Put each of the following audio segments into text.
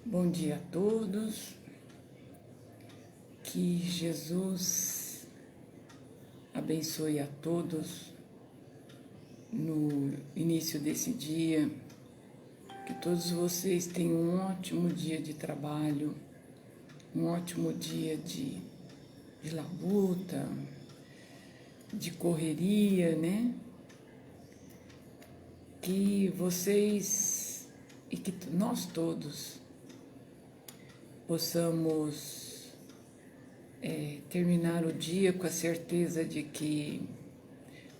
Bom dia a todos, que Jesus abençoe a todos no início desse dia, que todos vocês tenham um ótimo dia de trabalho, um ótimo dia de labuta, de correria, né? Que vocês e que nós todos possamos terminar o dia com a certeza de que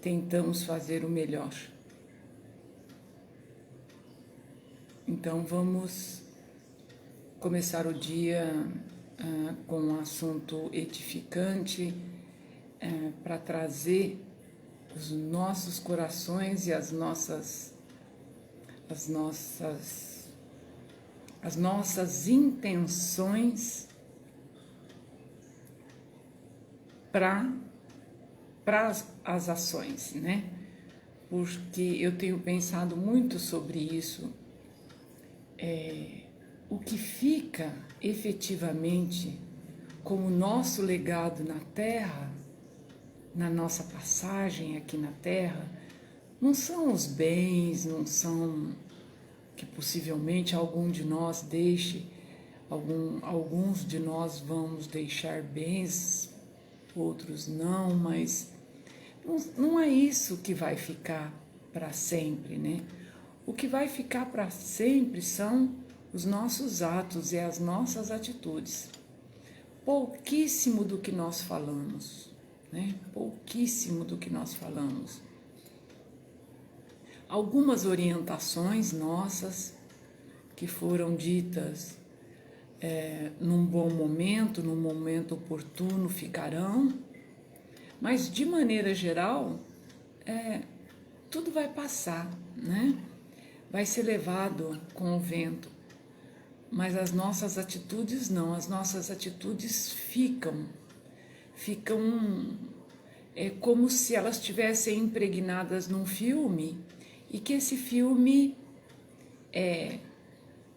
tentamos fazer o melhor. Então vamos começar o dia com um assunto edificante para trazer os nossos corações e as nossas intenções para as ações, né? Porque eu tenho pensado muito sobre isso, o que fica efetivamente como nosso legado na Terra, na nossa passagem aqui na Terra, não são os bens, não são que possivelmente algum de nós deixe, alguns de nós vamos deixar bens, outros não, mas não é isso que vai ficar para sempre, né? O que vai ficar para sempre são os nossos atos e as nossas atitudes. Pouquíssimo do que nós falamos, né? Pouquíssimo do que nós falamos. Algumas orientações nossas que foram ditas num bom momento, num momento oportuno ficarão, mas de maneira geral tudo vai passar, né? Vai ser levado com o vento, mas as nossas atitudes não, as nossas atitudes ficam como se elas estivessem impregnadas num filme e que esse filme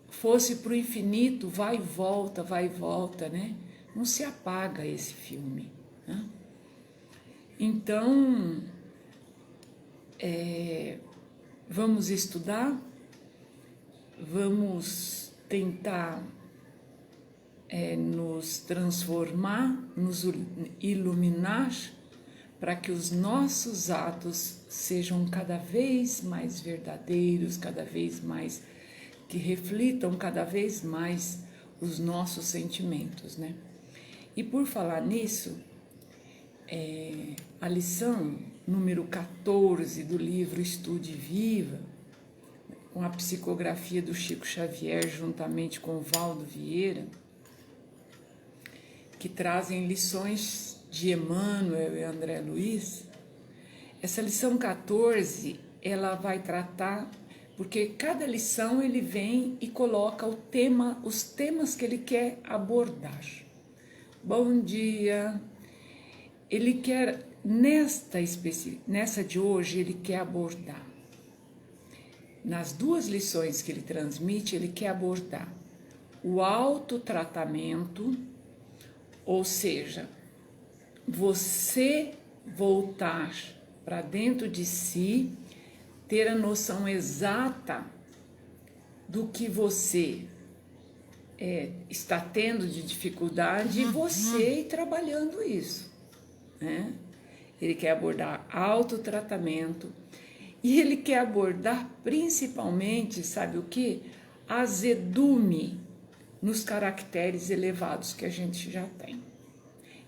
fosse para o infinito, vai e volta, né? Não se apaga esse filme, né? Então, vamos estudar, vamos tentar nos transformar, nos iluminar, para que os nossos atos sejam cada vez mais verdadeiros, cada vez mais, que reflitam cada vez mais os nossos sentimentos, né? E por falar nisso, a lição número 14 do livro Estude Viva, com a psicografia do Chico Xavier, juntamente com o Valdo Vieira, que trazem lições de Emmanuel e André Luiz. Essa lição 14, ela vai tratar, porque cada lição ele vem e coloca os temas que ele quer abordar. Bom dia! Ele quer, nessa de hoje, ele quer abordar. Nas duas lições que ele transmite, ele quer abordar o autotratamento, ou seja, você voltar para dentro de si, ter a noção exata do que você está tendo de dificuldade e você ir trabalhando isso, né? Ele quer abordar autotratamento e ele quer abordar principalmente, sabe o que? Azedume nos caracteres elevados que a gente já tem.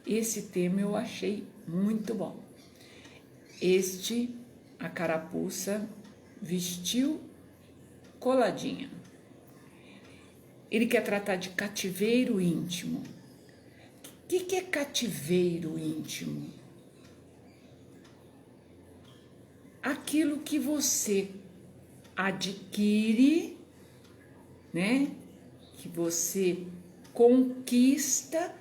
Esse tema eu achei muito bom. A carapuça vestiu coladinha. Ele quer tratar de cativeiro íntimo. O que é cativeiro íntimo? Aquilo que você adquire, né? Que você conquista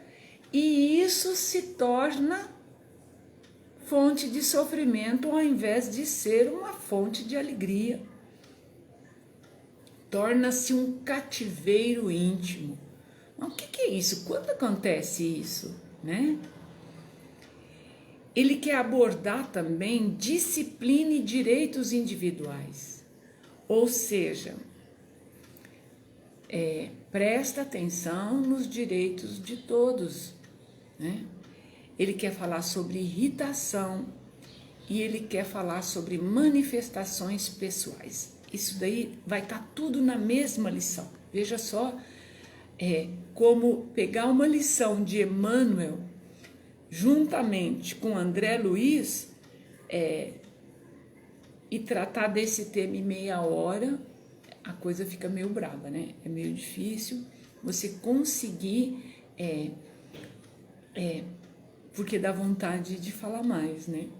e isso se torna fonte de sofrimento ao invés de ser uma fonte de alegria. torna-se um cativeiro íntimo. Mas o que é isso? Quando acontece isso, né? Ele quer abordar também disciplina e direitos individuais. Ou seja, presta atenção nos direitos de todos, né? Ele quer falar sobre irritação e ele quer falar sobre manifestações pessoais. Isso daí vai estar tudo na mesma lição. Veja só, como pegar uma lição de Emmanuel juntamente com André Luiz e tratar desse tema em meia hora, a coisa fica meio brava, né? É meio difícil você conseguir, porque dá vontade de falar mais, né?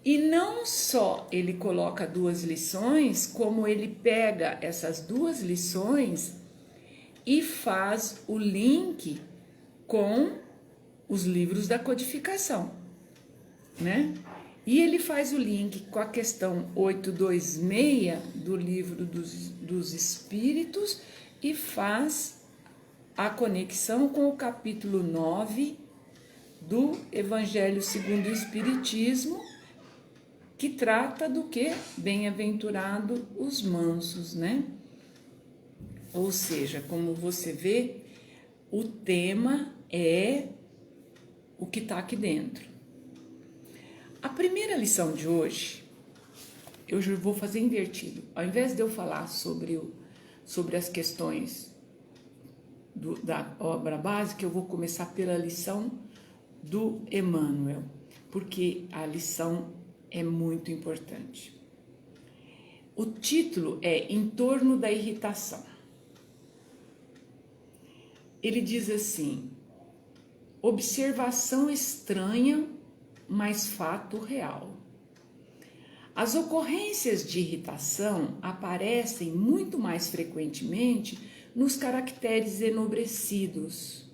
E não só ele coloca 2 lições, como ele pega essas 2 lições e faz o link com os livros da codificação, né? E ele faz o link com a questão 826 do livro dos Espíritos e faz a conexão com o capítulo 9 do Evangelho segundo o Espiritismo, que trata do que? Bem-aventurado os mansos, né? Ou seja, como você vê, o tema é o que está aqui dentro. A primeira lição de hoje, eu já vou fazer invertido. Ao invés de eu falar sobre as questões da obra básica, eu vou começar pela lição do Emmanuel, porque a lição é muito importante. O título é Em torno da irritação. Ele diz assim: observação estranha, mas fato real. As ocorrências de irritação aparecem muito mais frequentemente nos caracteres enobrecidos,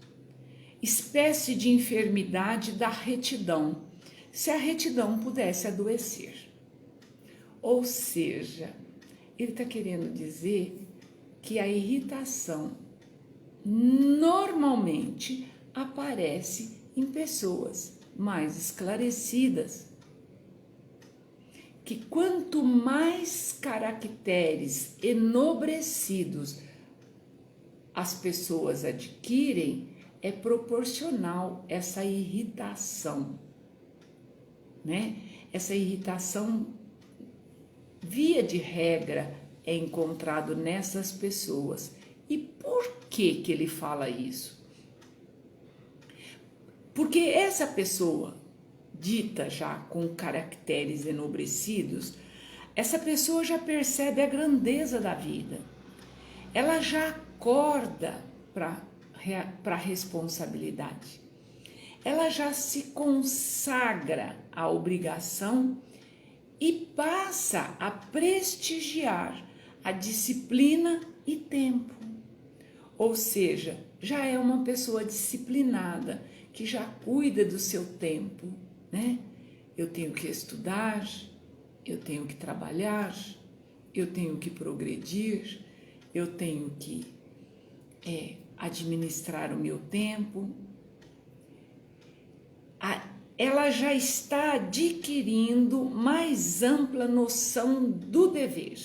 espécie de enfermidade da retidão, se a retidão pudesse adoecer. Ou seja, ele está querendo dizer que a irritação normalmente aparece em pessoas mais esclarecidas, que quanto mais caracteres enobrecidos as pessoas adquirem, é proporcional essa irritação, né? Essa irritação, via de regra, é encontrado nessas pessoas. E por que ele fala isso? Porque essa pessoa, dita já com caracteres enobrecidos, essa pessoa já percebe a grandeza da vida. Ela já acorda para a responsabilidade. Ela já se consagra à obrigação e passa a prestigiar a disciplina e tempo. Ou seja, já é uma pessoa disciplinada, que já cuida do seu tempo, né? Eu tenho que estudar, eu tenho que trabalhar, eu tenho que progredir, eu tenho que administrar o meu tempo. Ela já está adquirindo mais ampla noção do dever,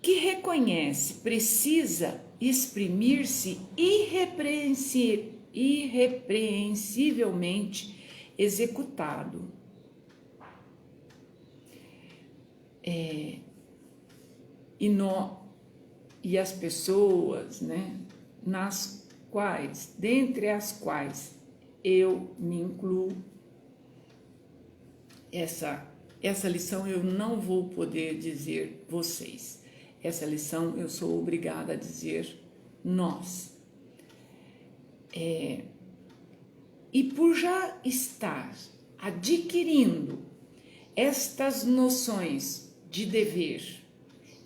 que reconhece, precisa exprimir-se irrepreensivelmente executado. E as pessoas, né, dentre as quais eu me incluo, essa lição eu não vou poder dizer vocês. Essa lição eu sou obrigada a dizer nós. E por já estar adquirindo estas noções de dever,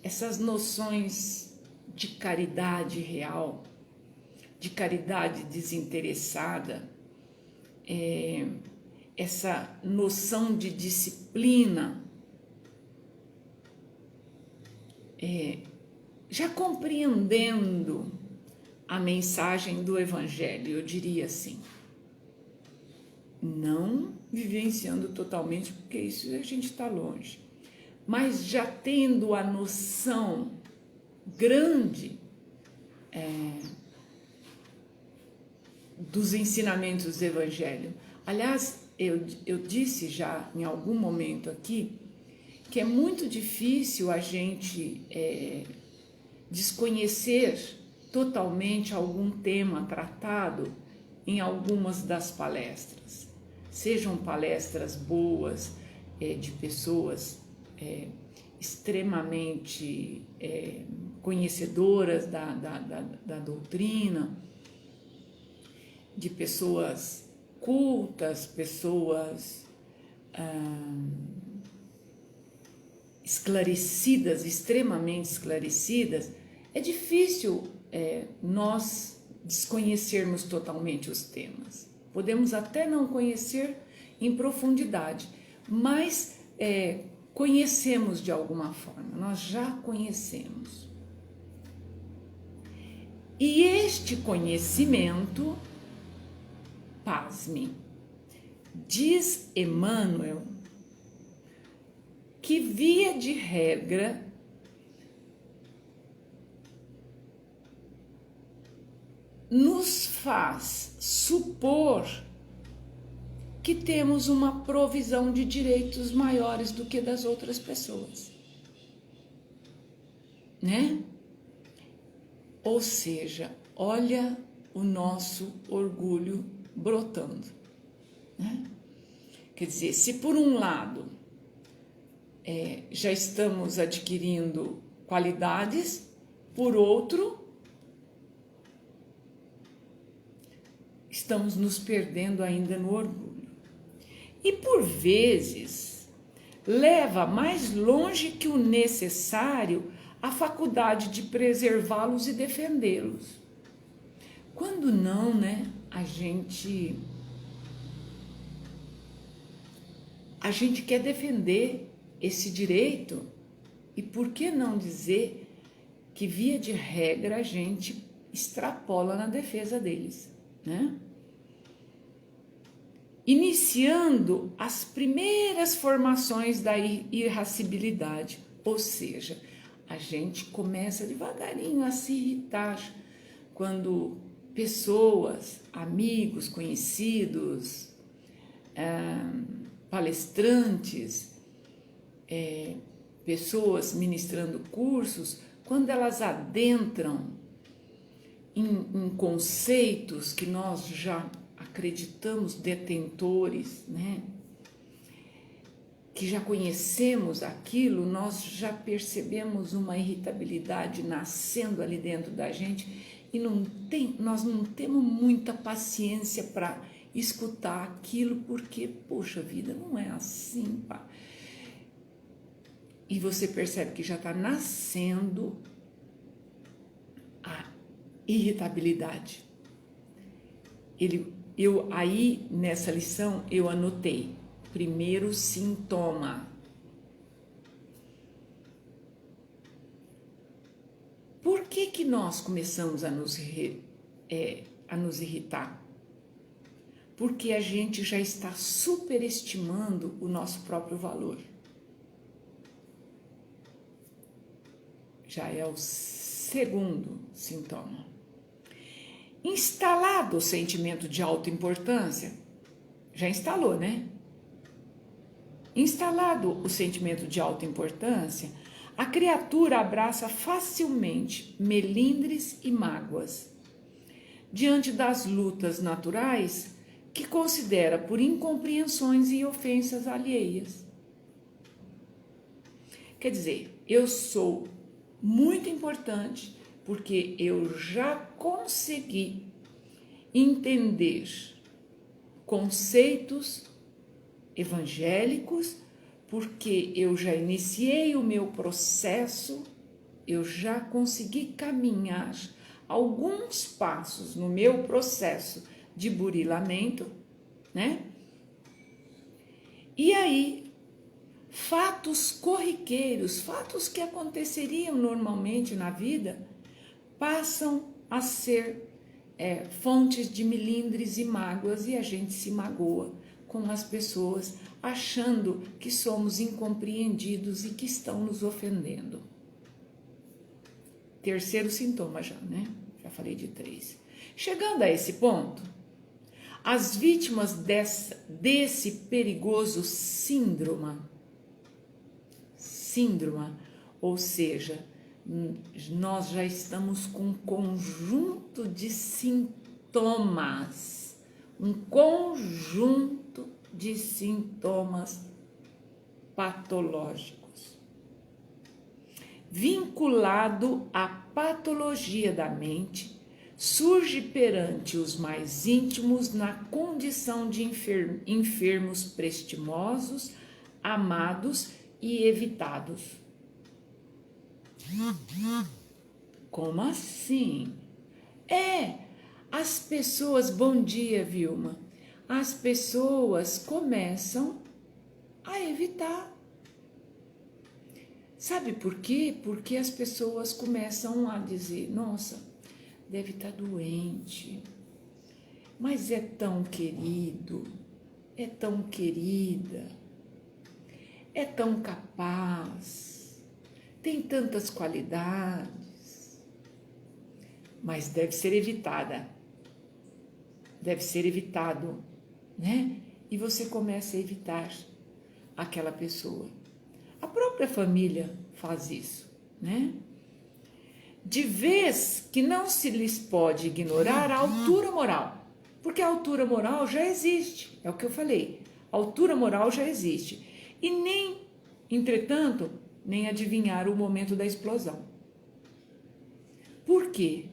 essas noções de caridade real, de caridade desinteressada, essa noção de disciplina, já compreendendo a mensagem do Evangelho, eu diria assim, não vivenciando totalmente, porque isso a gente está longe, mas já tendo a noção grande dos ensinamentos do Evangelho. Aliás, eu disse já em algum momento aqui que é muito difícil a gente desconhecer totalmente algum tema tratado em algumas das palestras. Sejam palestras boas, de pessoas extremamente conhecedoras da doutrina, de pessoas cultas, pessoas esclarecidas, extremamente esclarecidas. É difícil nós desconhecermos totalmente os temas. Podemos até não conhecer em profundidade, mas conhecemos de alguma forma, nós já conhecemos. E este conhecimento, pasme, diz Emmanuel que, via de regra, nos faz supor que temos uma provisão de direitos maiores do que das outras pessoas, né? Ou seja, olha o nosso orgulho brotando, né? Quer dizer, se por um lado já estamos adquirindo qualidades, por outro, estamos nos perdendo ainda no orgulho. E por vezes leva mais longe que o necessário a faculdade de preservá-los e defendê-los. Quando não, né, a gente quer defender esse direito, e por que não dizer que, via de regra, a gente extrapola na defesa deles, né? Iniciando as primeiras formações da irascibilidade, ou seja, a gente começa devagarinho a se irritar quando pessoas, amigos, conhecidos, palestrantes, pessoas ministrando cursos, quando elas adentram em conceitos que nós já acreditamos detentores, né? Que já conhecemos aquilo, nós já percebemos uma irritabilidade nascendo ali dentro da gente e nós não temos muita paciência para escutar aquilo, porque, poxa vida, não é assim, pá. E você percebe que já está nascendo a irritabilidade. Aí, nessa lição, eu anotei: primeiro sintoma. Por que nós começamos a nos irritar? Porque a gente já está superestimando o nosso próprio valor. Já é o segundo sintoma. Instalado o sentimento de autoimportância, já instalou, né? Instalado o sentimento de autoimportância, a criatura abraça facilmente melindres e mágoas, diante das lutas naturais que considera por incompreensões e ofensas alheias. Quer dizer, eu sou muito importante porque eu já consegui entender conceitos evangélicos, porque eu já iniciei o meu processo, eu já consegui caminhar alguns passos no meu processo de burilamento, né? E aí fatos corriqueiros, fatos que aconteceriam normalmente na vida, passam a ser fontes de melindres e mágoas, e a gente se magoa com as pessoas, achando que somos incompreendidos e que estão nos ofendendo. Terceiro sintoma já, né? Já falei de 3. Chegando a esse ponto, as vítimas desse perigoso síndrome, ou seja, nós já estamos com um conjunto de sintomas, patológicos, vinculado à patologia da mente, surge perante os mais íntimos na condição de enfermos prestimosos, amados e evitados. Como assim? As pessoas, bom dia, Vilma, as pessoas começam a evitar. Sabe por quê? Porque as pessoas começam a dizer, nossa, deve estar doente, mas é tão querido, é tão querida, é tão capaz, tem tantas qualidades, mas deve ser evitada, deve ser evitado, né? E você começa a evitar aquela pessoa. A própria família faz isso, né? De vez que não se lhes pode ignorar a altura moral, porque a altura moral já existe, é o que eu falei, a altura moral já existe, e nem, entretanto, nem adivinhar o momento da explosão. Por quê?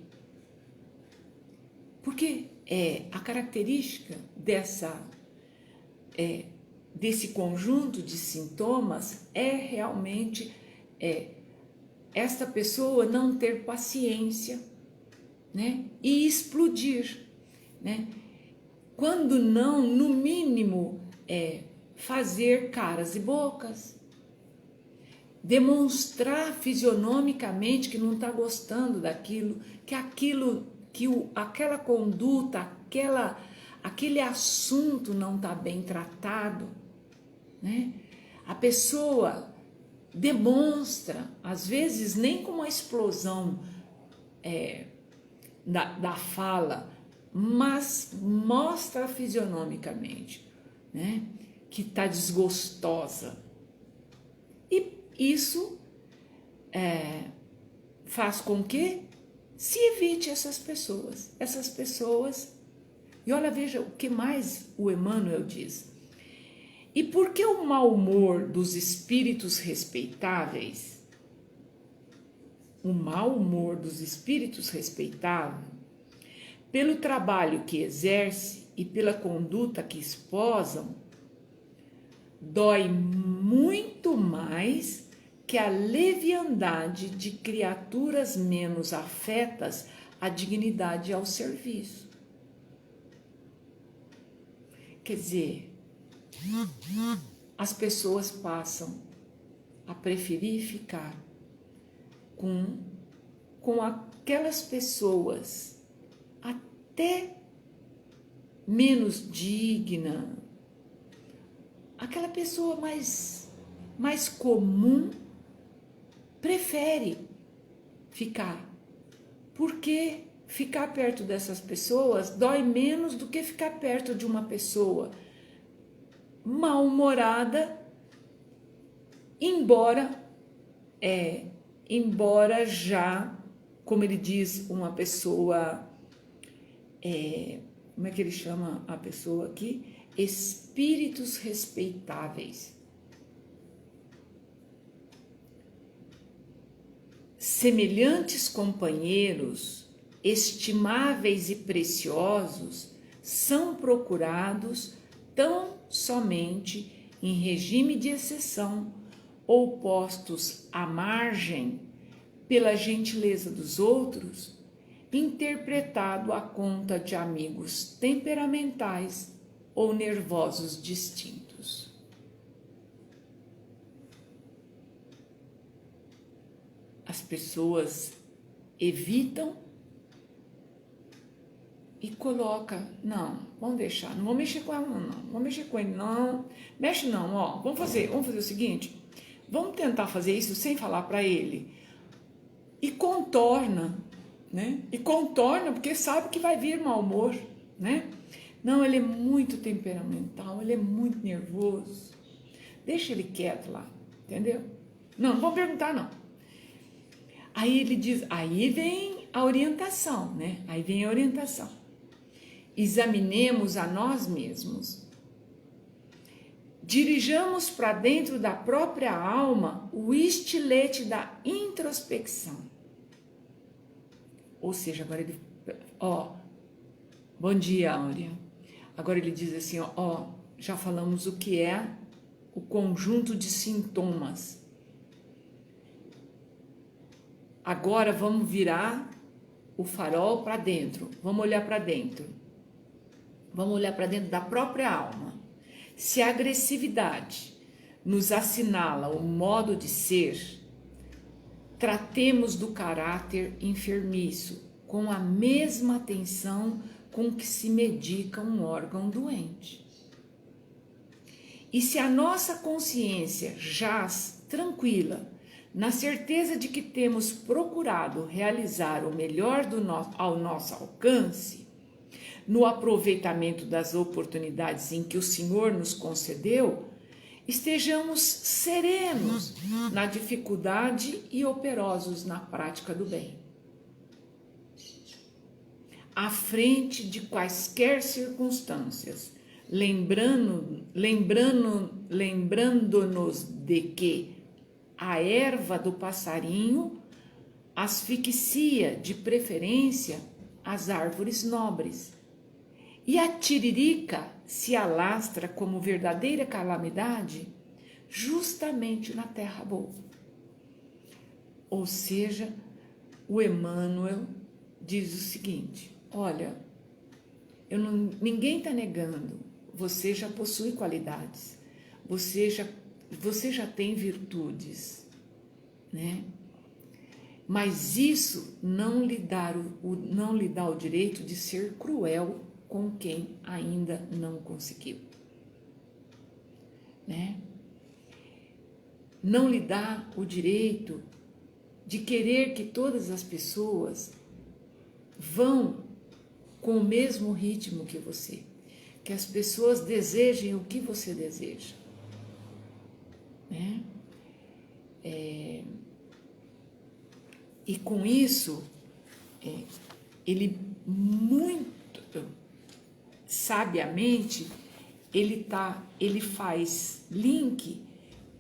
Porque a característica desse conjunto de sintomas é realmente esta pessoa não ter paciência, né? E explodir, né? Quando não, no mínimo, fazer caras e bocas, demonstrar fisionomicamente que não está gostando daquilo, aquela conduta, aquele assunto não está bem tratado, né? A pessoa demonstra, às vezes nem com uma explosão da fala, mas mostra fisionomicamente, né, que está desgostosa. E isso faz com que se evite essas pessoas. E olha, veja o que mais o Emmanuel diz. E por que o mau humor dos espíritos respeitáveis, pelo trabalho que exerce e pela conduta que esposam, dói muito mais que a leviandade de criaturas menos afetas à dignidade e ao serviço. Quer dizer, as pessoas passam a preferir ficar com aquelas pessoas até menos digna, aquela pessoa mais comum, prefere ficar, porque ficar perto dessas pessoas dói menos do que ficar perto de uma pessoa mal-humorada, embora já, como ele diz, uma pessoa, como é que ele chama a pessoa aqui? Espíritos respeitáveis. Semelhantes companheiros, estimáveis e preciosos, são procurados tão somente em regime de exceção ou postos à margem pela gentileza dos outros, interpretado à conta de amigos temperamentais ou nervosos distintos. as pessoas evitam e coloca, não, vamos deixar, não vou mexer com ela não, vamos mexer com ele não, mexe não, ó, vamos fazer o seguinte, vamos tentar fazer isso sem falar para ele, e contorna, né, e contorna porque sabe que vai vir mau humor, né, não, ele é muito temperamental, ele é muito nervoso, deixa ele quieto lá, entendeu, não vou perguntar não, aí ele diz, aí vem a orientação, né, aí vem a orientação. Examinemos a nós mesmos. Dirijamos para dentro da própria alma o estilete da introspecção. Ou seja, agora ele... bom dia, Áurea. Agora ele diz assim, já falamos o que é o conjunto de sintomas. Agora vamos virar o farol para dentro. Vamos olhar para dentro. Vamos olhar para dentro da própria alma. Se a agressividade nos assinala o modo de ser, tratemos do caráter enfermiço com a mesma atenção com que se medica um órgão doente. E se a nossa consciência jaz tranquila, na certeza de que temos procurado realizar o melhor ao nosso alcance, no aproveitamento das oportunidades em que o Senhor nos concedeu, estejamos serenos na dificuldade e operosos na prática do bem. À frente de quaisquer circunstâncias, lembrando-nos de que a erva do passarinho asfixia de preferência as árvores nobres, e a tiririca se alastra como verdadeira calamidade justamente na terra boa. Ou seja, o Emmanuel diz o seguinte, olha, ninguém está negando, você já possui qualidades, você já tem virtudes, né? Mas isso não lhe dá o direito de ser cruel com quem ainda não conseguiu, né? Não lhe dá o direito de querer que todas as pessoas vão com o mesmo ritmo que você, que as pessoas desejem o que você deseja, né? E com isso, ele muito sabiamente, ele faz link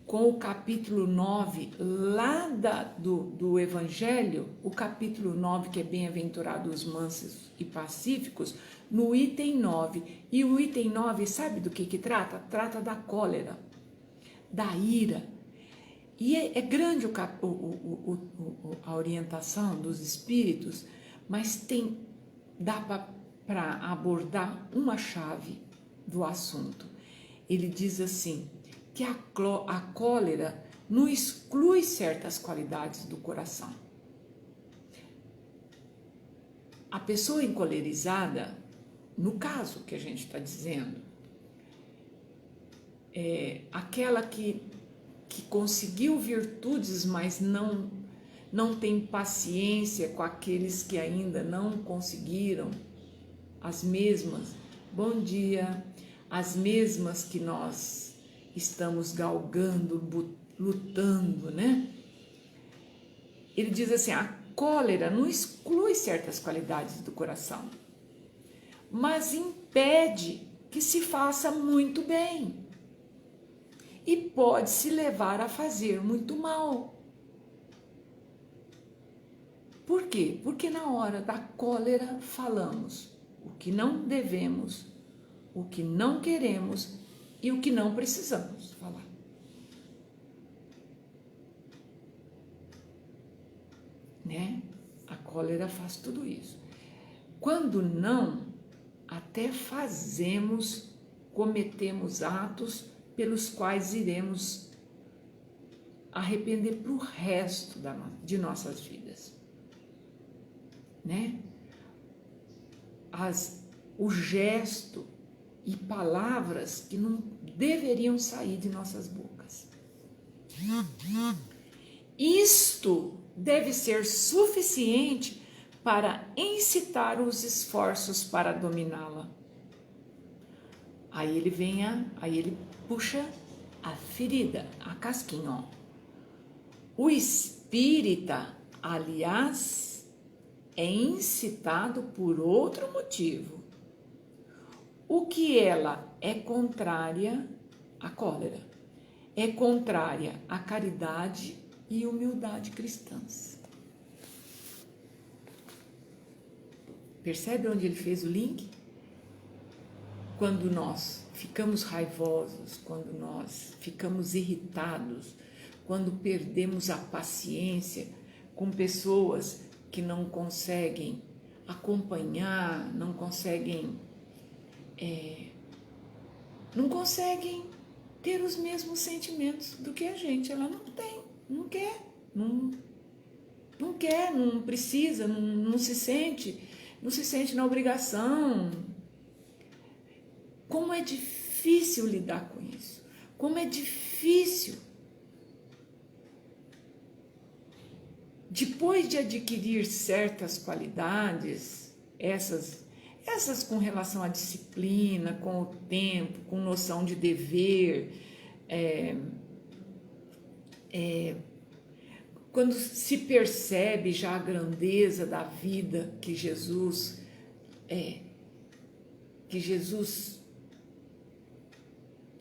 com o capítulo 9, lá do Evangelho, o capítulo 9, que é bem-aventurados os mansos e pacíficos, no item 9. E o item 9, sabe do que trata? Trata da cólera, da ira. E é grande a orientação dos espíritos, mas dá para abordar uma chave do assunto. Ele diz assim, que a cólera não exclui certas qualidades do coração. A pessoa encolerizada, no caso que a gente está dizendo, é aquela que conseguiu virtudes, mas não tem paciência com aqueles que ainda não conseguiram as mesmas, bom dia, as mesmas que nós estamos galgando, lutando, né? Ele diz assim, a cólera não exclui certas qualidades do coração, mas impede que se faça muito bem e pode se levar a fazer muito mal. Por quê? Porque na hora da cólera falamos o que não devemos, o que não queremos e o que não precisamos falar. Né? A cólera faz tudo isso. Quando não, até cometemos atos pelos quais iremos arrepender para o resto de nossas vidas, né? O gesto e palavras que não deveriam sair de nossas bocas. Isto deve ser suficiente para incitar os esforços para dominá-la. Aí ele puxa a ferida, a casquinha, ó. O espírita, aliás, é incitado por outro motivo. O que ela é contrária à cólera, é contrária à caridade e humildade cristãs. Percebe onde ele fez o link? Quando nós ficamos raivosos, quando nós ficamos irritados, quando perdemos a paciência com pessoas que não conseguem acompanhar, não conseguem ter os mesmos sentimentos do que a gente. Ela não tem, não quer, não precisa, não se sente na obrigação. Como é difícil lidar com isso, como é difícil. Depois de adquirir certas qualidades, essas com relação à disciplina, com o tempo, com noção de dever, quando se percebe já a grandeza da vida que Jesus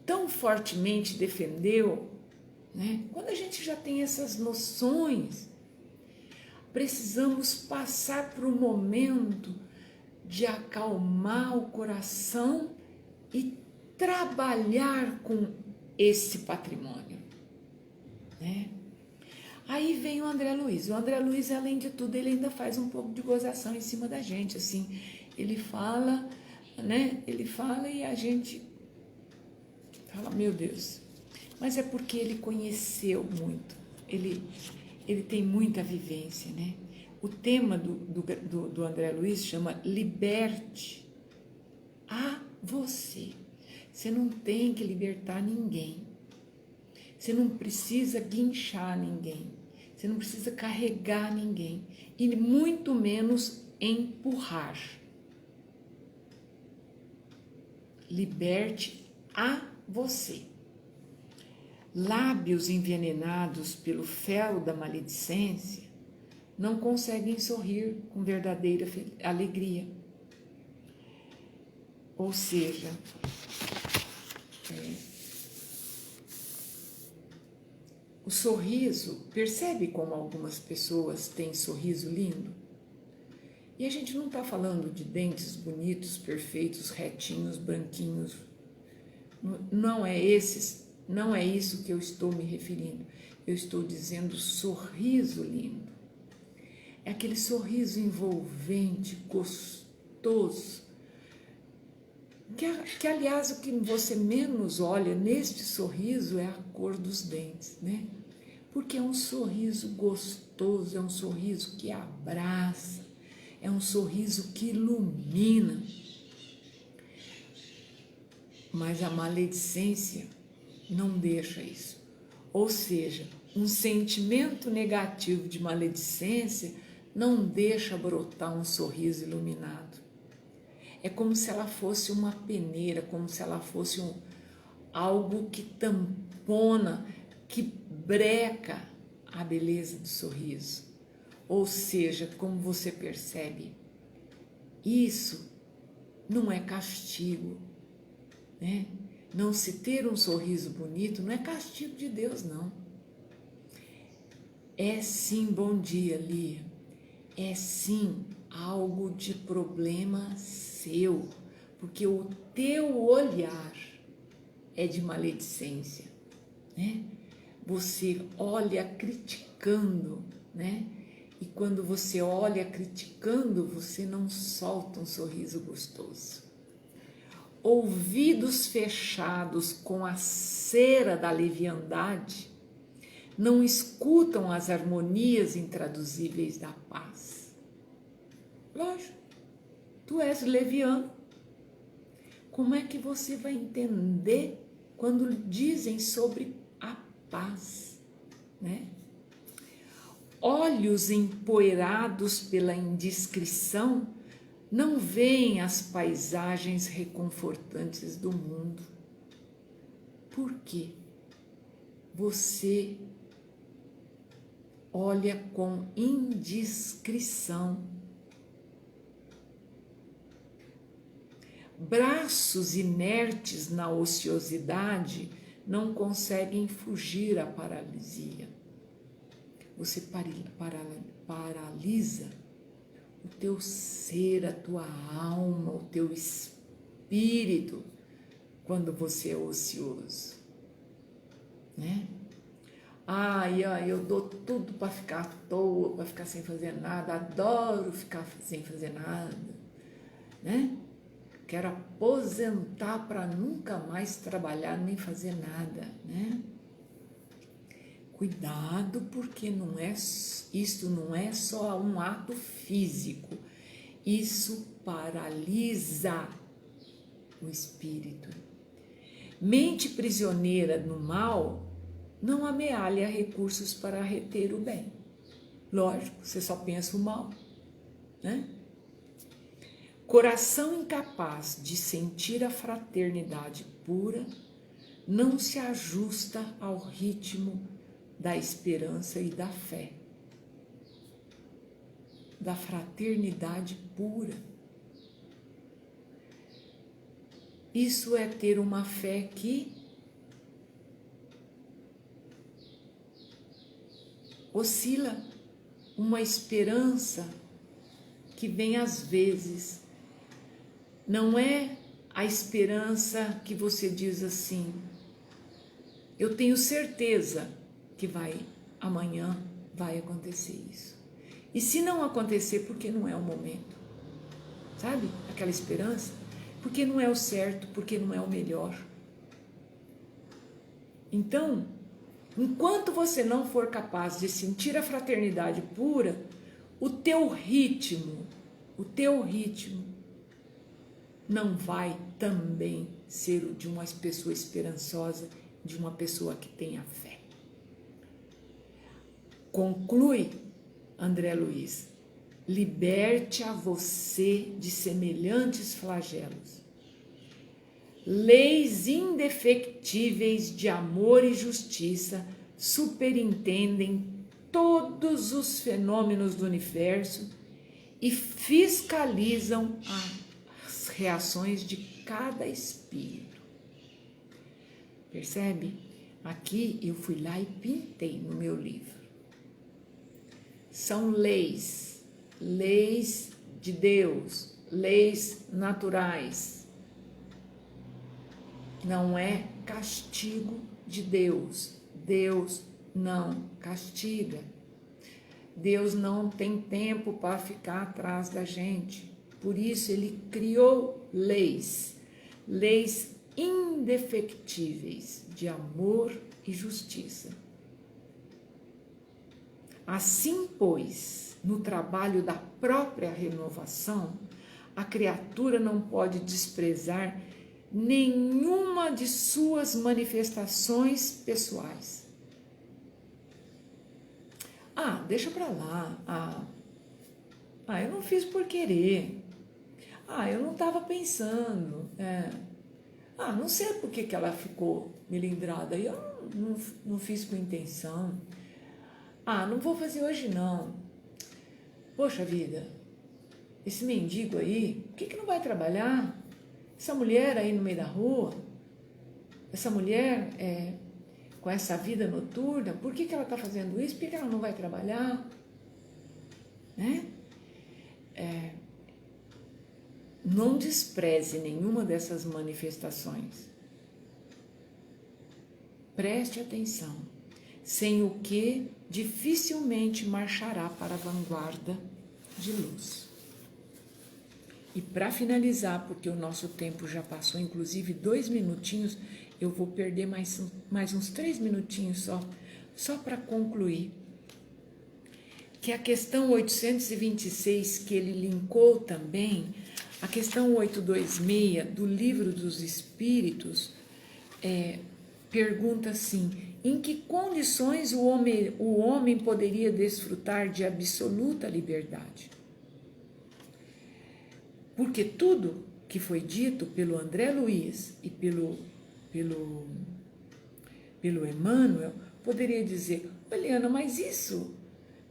tão fortemente defendeu, né? Quando a gente já tem essas noções, precisamos passar por um momento de acalmar o coração e trabalhar com esse patrimônio, né? Aí vem o André Luiz. O André Luiz, além de tudo, ele ainda faz um pouco de gozação em cima da gente, assim. Ele fala, né? Ele fala e a gente fala, meu Deus. Mas é porque ele conheceu muito. Ele tem muita vivência, né? O tema do André Luiz chama Liberte a você. Você não tem que libertar ninguém. Você não precisa guinchar ninguém. Você não precisa carregar ninguém. E muito menos empurrar. Liberte a você. Lábios envenenados pelo fel da maledicência não conseguem sorrir com verdadeira alegria. Ou seja, o sorriso, percebe como algumas pessoas têm sorriso lindo? E a gente não está falando de dentes bonitos, perfeitos, retinhos, branquinhos. Não é isso que eu estou me referindo. Eu estou dizendo sorriso lindo. É aquele sorriso envolvente, gostoso. Que aliás, o que você menos olha neste sorriso é a cor dos dentes, né? Porque é um sorriso gostoso, é um sorriso que abraça, é um sorriso que ilumina. Mas a maledicência não deixa isso. Ou seja, um sentimento negativo de maledicência não deixa brotar um sorriso iluminado. É como se ela fosse uma peneira, como se ela fosse algo que tampona, que breca a beleza do sorriso. Ou seja, como você percebe, isso não é castigo, né? Não se ter um sorriso bonito não é castigo de Deus, não. É sim, bom dia, Lia. É sim algo de problema seu, porque o teu olhar é de maledicência, né? Você olha criticando, né? E quando você olha criticando, você não solta um sorriso gostoso. Ouvidos fechados com a cera da leviandade não escutam as harmonias intraduzíveis da paz. Lógico, tu és leviano. Como é que você vai entender quando dizem sobre a paz, né? Olhos empoeirados pela indiscrição não veem as paisagens reconfortantes do mundo. Por quê? Você olha com indiscrição. Braços inertes na ociosidade não conseguem fugir à paralisia. Você paralisa o teu ser, a tua alma, o teu espírito quando você é ocioso, né? Eu dou tudo para ficar à toa, para ficar sem fazer nada, adoro ficar sem fazer nada, né? Quero aposentar para nunca mais trabalhar nem fazer nada, né? Cuidado, porque isto não é só um ato físico, isso paralisa o espírito. Mente prisioneira no mal não amealha recursos para reter o bem. Lógico, você só pensa o mal, né? Coração incapaz de sentir a fraternidade pura não se ajusta ao ritmo da esperança e da fé, da fraternidade pura. Isso é ter uma fé que oscila, uma esperança que vem às vezes. Não é a esperança que você diz assim, eu tenho certeza que amanhã vai acontecer isso. E se não acontecer, porque não é o momento? Sabe? Aquela esperança, porque não é o certo, porque não é o melhor. Então, enquanto você não for capaz de sentir a fraternidade pura, o teu ritmo não vai também ser o de uma pessoa esperançosa, de uma pessoa que tenha fé. Conclui André Luiz, liberte a você de semelhantes flagelos. Leis indefectíveis de amor e justiça superintendem todos os fenômenos do universo e fiscalizam as reações de cada espírito. Percebe? Aqui eu fui lá e pintei no meu livro. São leis de Deus, leis naturais. Não é castigo de Deus. Deus não castiga. Deus não tem tempo para ficar atrás da gente. Por isso ele criou leis indefectíveis de amor e justiça. Assim, pois, no trabalho da própria renovação, a criatura não pode desprezar nenhuma de suas manifestações pessoais. Deixa pra lá. Eu não fiz por querer. Eu não estava pensando. Não sei por que ela ficou melindrada. Eu não fiz com intenção. Não vou fazer hoje não. Poxa vida, esse mendigo aí, por que não vai trabalhar? Essa mulher aí no meio da rua, essa mulher com essa vida noturna, por que ela está fazendo isso? Por que ela não vai trabalhar? Né? Não despreze nenhuma dessas manifestações. Preste atenção, sem o que dificilmente marchará para a vanguarda de luz. E para finalizar, porque o nosso tempo já passou, inclusive 2 minutinhos, eu vou perder mais uns 3 minutinhos só para concluir, que a questão 826, que ele linkou também, a questão 826 do Livro dos Espíritos, pergunta assim: em que condições o homem poderia desfrutar de absoluta liberdade? Porque tudo que foi dito pelo André Luiz e pelo Emmanuel poderia dizer: Eliana, mas isso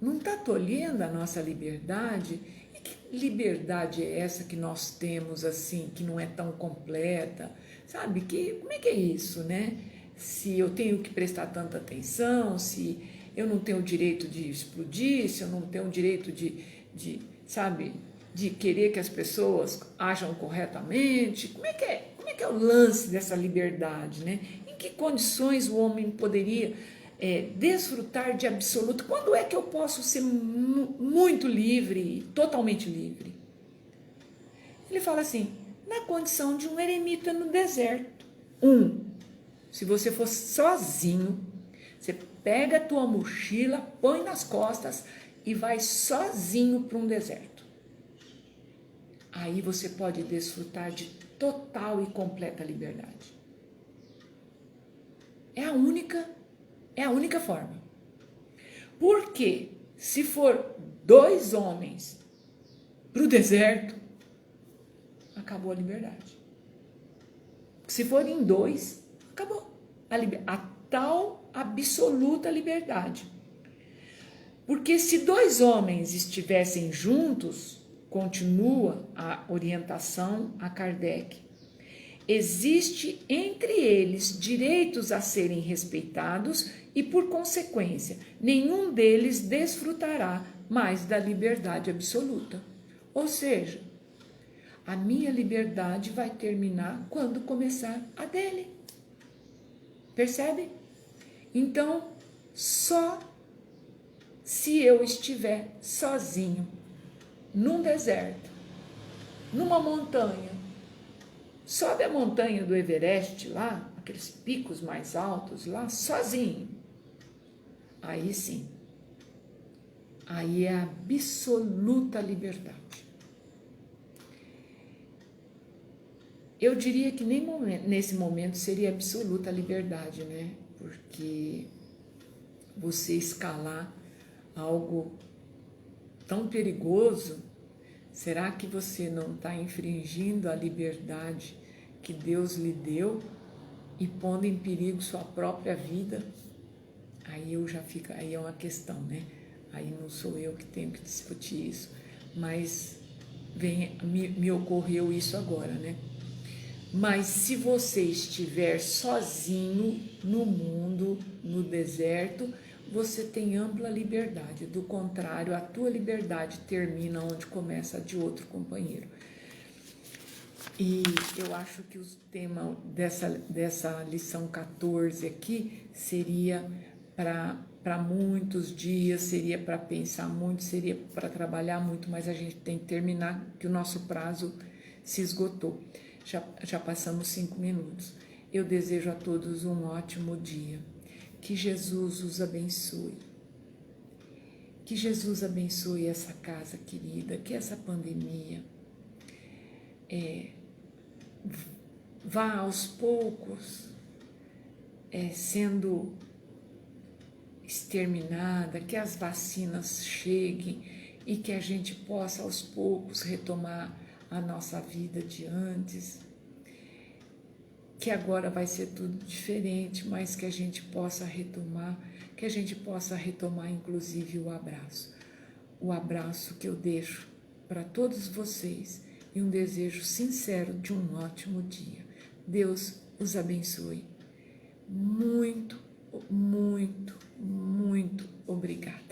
não está tolhendo a nossa liberdade? E que liberdade é essa que nós temos assim, que não é tão completa? Sabe, como é que é isso, né? Se eu tenho que prestar tanta atenção, se eu não tenho o direito de explodir, se eu não tenho o direito sabe, de querer que as pessoas ajam corretamente. Como é que é o lance dessa liberdade, né? Em que condições o homem poderia desfrutar de absoluto? Quando é que eu posso ser muito livre, totalmente livre? Ele fala assim: na condição de um eremita no deserto. Se você for sozinho, você pega a tua mochila, põe nas costas e vai sozinho para um deserto. Aí você pode desfrutar de total e completa liberdade. É a única forma. Porque se for 2 homens para o deserto, acabou a liberdade. Se forem 2, acabou a tal absoluta liberdade. Porque se 2 homens estivessem juntos, continua a orientação a Kardec, existe entre eles direitos a serem respeitados e, por consequência, nenhum deles desfrutará mais da liberdade absoluta. Ou seja, a minha liberdade vai terminar quando começar a dele. Percebe? Então, só se eu estiver sozinho, num deserto, numa montanha, sobe a montanha do Everest lá, aqueles picos mais altos lá, sozinho. Aí sim, aí é a absoluta liberdade. Eu diria que nem nesse momento seria absoluta liberdade, né? Porque você escalar algo tão perigoso, será que você não está infringindo a liberdade que Deus lhe deu e pondo em perigo sua própria vida? Aí aí é uma questão, né? Aí não sou eu que tenho que discutir isso, mas me ocorreu isso agora, né? Mas se você estiver sozinho no mundo, no deserto, você tem ampla liberdade. Do contrário, a tua liberdade termina onde começa a de outro companheiro. E eu acho que o tema dessa lição 14 aqui seria para muitos dias, seria para pensar muito, seria para trabalhar muito, mas a gente tem que terminar, que o nosso prazo se esgotou. Já passamos 5 minutos. Eu desejo a todos um ótimo dia. Que Jesus os abençoe. Que Jesus abençoe essa casa querida, que essa pandemia vá aos poucos sendo exterminada, que as vacinas cheguem e que a gente possa aos poucos retomar a nossa vida de antes, que agora vai ser tudo diferente, mas que a gente possa retomar, inclusive o abraço que eu deixo para todos vocês e um desejo sincero de um ótimo dia. Deus os abençoe. Muito, muito, muito obrigada.